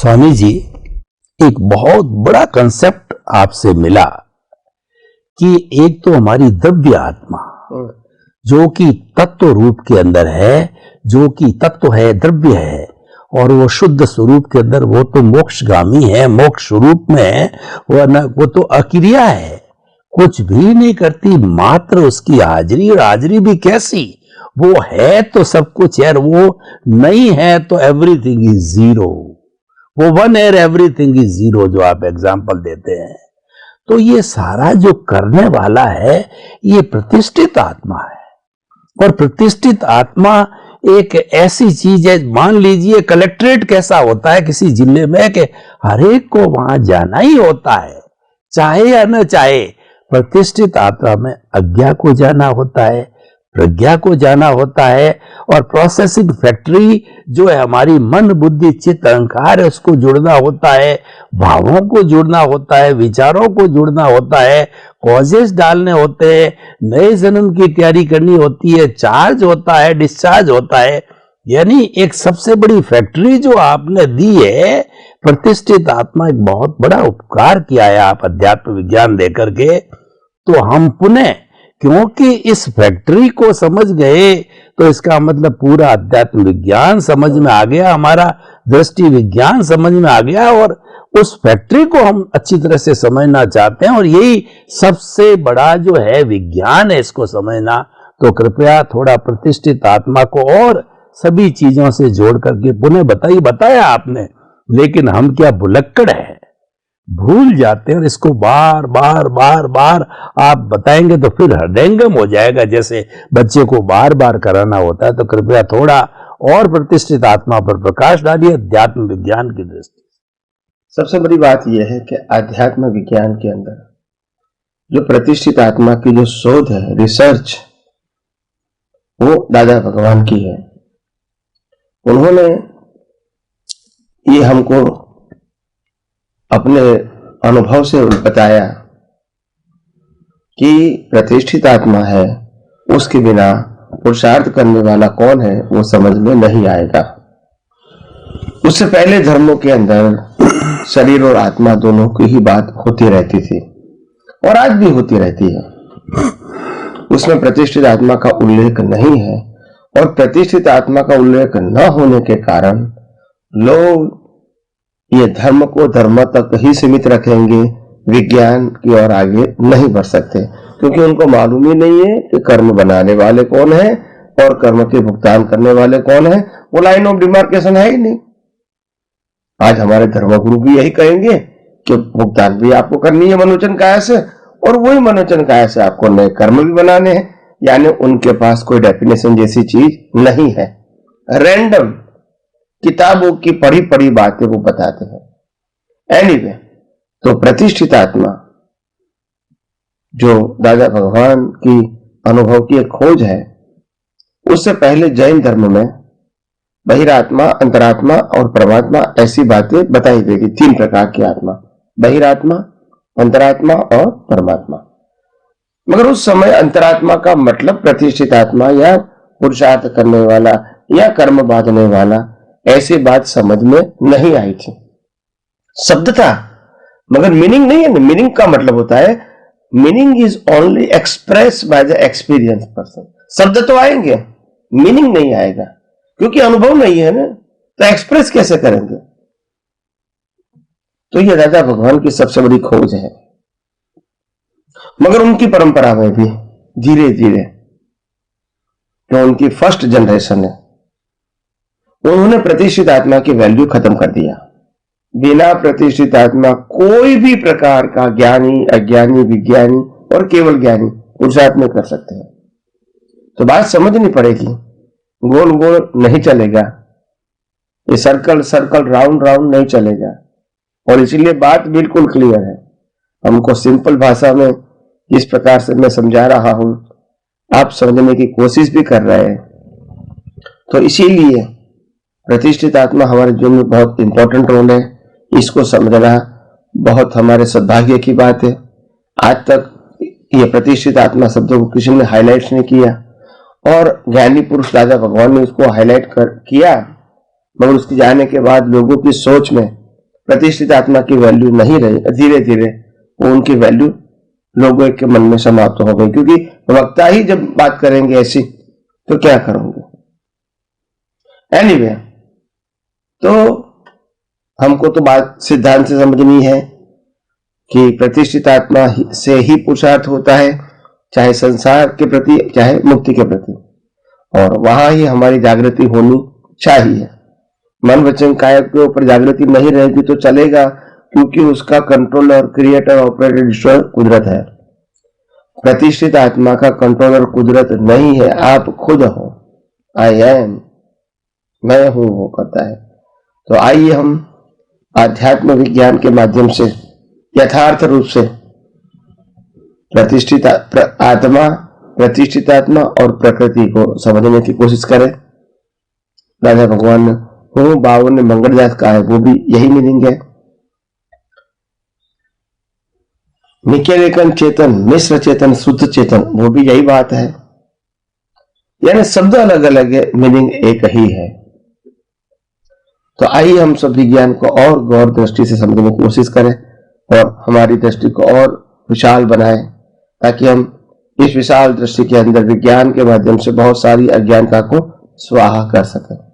स्वामी जी, एक बहुत बड़ा कंसेप्ट आपसे मिला कि एक तो हमारी दिव्य आत्मा जो कि तत्व रूप के अंदर है, जो कि तत्व है, द्रव्य है, और वो शुद्ध स्वरूप के अंदर वो तो मोक्षगामी है, मोक्ष स्वरूप में है, वो तो अक्रिया है, कुछ भी नहीं करती, मात्र उसकी हाजिरी, और हाजिरी भी कैसी, वो है तो सब कुछ है, वो नहीं है तो एवरीथिंग इज जीरो, वो वन है, एवरीथिंग इज जीरो, जो आप एग्जाम्पल देते हैं। तो ये सारा जो करने वाला है ये प्रतिष्ठित आत्मा है, और प्रतिष्ठित आत्मा एक ऐसी चीज है, मान लीजिए कलेक्ट्रेट कैसा होता है किसी जिले में कि हर एक को वहां जाना ही होता है, चाहे या न चाहे। प्रतिष्ठित आत्मा में अज्ञा को जाना होता है, प्रज्ञा को जाना होता है, और प्रोसेसिंग फैक्ट्री जो है हमारी मन बुद्धि चित्त अहंकार है उसको जुड़ना होता है, भावों को जुड़ना होता है, विचारों को जुड़ना होता है, कॉजेस डालने होते हैं, नए जन्म की तैयारी करनी होती है, चार्ज होता है, डिस्चार्ज होता है। यानी एक सबसे बड़ी फैक्ट्री जो आपने दी है, प्रतिष्ठित आत्मा एक बहुत बड़ा उपकार किया है आप अध्यात्म विज्ञान देकर के। तो हम पुनः क्योंकि इस फैक्ट्री को समझ गए तो इसका मतलब पूरा अध्यात्म विज्ञान समझ में आ गया, हमारा दृष्टि विज्ञान समझ में आ गया, और उस फैक्ट्री को हम अच्छी तरह से समझना चाहते हैं, और यही सबसे बड़ा जो है विज्ञान है इसको समझना। तो कृपया थोड़ा प्रतिष्ठित आत्मा को और सभी चीजों से जोड़ करके पुनः बताया आपने, लेकिन हम क्या भुलक्कड़ है, भूल जाते हैं, और इसको बार बार बार बार आप बताएंगे तो फिर हृदयंगम हो जाएगा, जैसे बच्चे को बार बार कराना होता है। तो कृपया थोड़ा और प्रतिष्ठित आत्मा पर प्रकाश डालिए अध्यात्म विज्ञान की दृष्टि। सबसे बड़ी बात यह है कि आध्यात्म विज्ञान के अंदर जो प्रतिष्ठित आत्मा की जो शोध है, रिसर्च, वो दादा भगवान की है। उन्होंने ये हमको अपने अनुभव से बताया कि प्रतिष्ठित आत्मा है, उसके बिना पुरुषार्थ करने वाला कौन है वो समझ में नहीं आएगा। उससे पहले धर्मों के अंदर शरीर और आत्मा दोनों की ही बात होती रहती थी, और आज भी होती रहती है। उसमें प्रतिष्ठित आत्मा का उल्लेख नहीं है, और प्रतिष्ठित आत्मा का उल्लेख न होने के कारण लोग ये धर्म को धर्म तक ही सीमित रखेंगे, विज्ञान की ओर आगे नहीं बढ़ सकते, क्योंकि उनको मालूम ही नहीं है कि कर्म बनाने वाले कौन है और कर्म के भुगतान करने वाले कौन है। वो लाइन ऑफ डिमार्केशन है ही नहीं। आज हमारे धर्मगुरु भी यही कहेंगे कि भुगतान भी आपको करनी है मनोचन काया से, और वही मनोचन काया से आपको नए कर्म भी बनाने हैं। यानी उनके पास कोई डेफिनेशन जैसी चीज नहीं है, रैंडम किताबों की पढ़ी पढ़ी बातें वो बताते हैं। एनीवे, तो प्रतिष्ठित आत्मा जो दादा भगवान की अनुभव की एक खोज है, उससे पहले जैन धर्म में बहिरात्मा, अंतरात्मा और परमात्मा ऐसी बातें बताई गई थी। 3 प्रकार की आत्मा, बहिरात्मा, अंतरात्मा और परमात्मा। मगर उस समय अंतरात्मा का मतलब प्रतिष्ठित आत्मा या पुरुषार्थ करने वाला या कर्म बांधने वाला, ऐसी बात समझ में नहीं आई थी। शब्द था मगर मीनिंग नहीं है। मीनिंग का मतलब होता है, meaning is only express by the experience person. शब्द तो आएंगे, मीनिंग नहीं आएगा, क्योंकि अनुभव नहीं है ना, तो एक्सप्रेस कैसे करेंगे। तो ये दादा भगवान की सबसे बड़ी खोज है। मगर उनकी परंपरा में भी धीरे धीरे, जो उनकी फर्स्ट जनरेशन है, उन्होंने प्रतिष्ठित आत्मा की वैल्यू खत्म कर दिया। बिना प्रतिष्ठित आत्मा कोई भी प्रकार का ज्ञानी, अज्ञानी, विज्ञानी और केवल ज्ञानी पुरुषार्थ में कर सकते हैं। तो बात समझनी पड़ेगी, गोल गोल नहीं चलेगा, ये सर्कल सर्कल राउंड राउंड नहीं चलेगा। और इसलिए बात बिल्कुल क्लियर है। हमको सिंपल भाषा में इस प्रकार से मैं समझा रहा हूं, आप समझने की कोशिश भी कर रहे हैं। तो इसीलिए प्रतिष्ठित आत्मा हमारे जीवन में बहुत इंपॉर्टेंट रोल है। इसको समझना बहुत हमारे सौभाग्य की बात है। आज तक ये प्रतिष्ठित आत्मा शब्दों को किसी ने हाईलाइट नहीं किया, और ज्ञानी पुरुष दादा भगवान ने उसको हाईलाइट किया, मगर उसके जाने के बाद लोगों की सोच में प्रतिष्ठित आत्मा की वैल्यू नहीं रही, धीरे धीरे वो उनकी वैल्यू लोगों के मन में समाप्त हो गई, क्योंकि वक्ता ही जब बात करेंगे ऐसी तो क्या करोगे। एनीवे, तो हमको तो बात सिद्धांत से समझनी है कि प्रतिष्ठित आत्मा से ही पुरुषार्थ होता है, चाहे संसार के प्रति चाहे मुक्ति के प्रति, और वहां ही हमारी जागृति होनी चाहिए। मन वचन काया के ऊपर जागृति नहीं रहेगी तो चलेगा, क्योंकि उसका कंट्रोलर, क्रिएटर, ऑपरेटर, डिस्ट्रॉयर कुदरत है। प्रतिष्ठित आत्मा का कंट्रोलर कुदरत नहीं है, आप खुद हो। आई एम, मैं हूं, वो कहता है। तो आइए हम आध्यात्म विज्ञान के माध्यम से यथार्थ रूप से प्रतिष्ठित आत्मा और प्रकृति को समझने की कोशिश करें। राजा भगवान ने हूं बावन ने मंगलदास कहा है, वो भी यही मीनिंग है। निकेलिकन चेतन, मिश्र चेतन, शुद्ध चेतन, वो भी यही बात है। यानी शब्द अलग अलग है, मीनिंग एक ही है। तो आइए हम सब विज्ञान को और गौर दृष्टि से समझने की कोशिश करें और हमारी दृष्टि को और विशाल बनाएं, ताकि हम इस विशाल दृष्टि के अंदर विज्ञान के माध्यम से बहुत सारी अज्ञानता को स्वाहा कर सकें।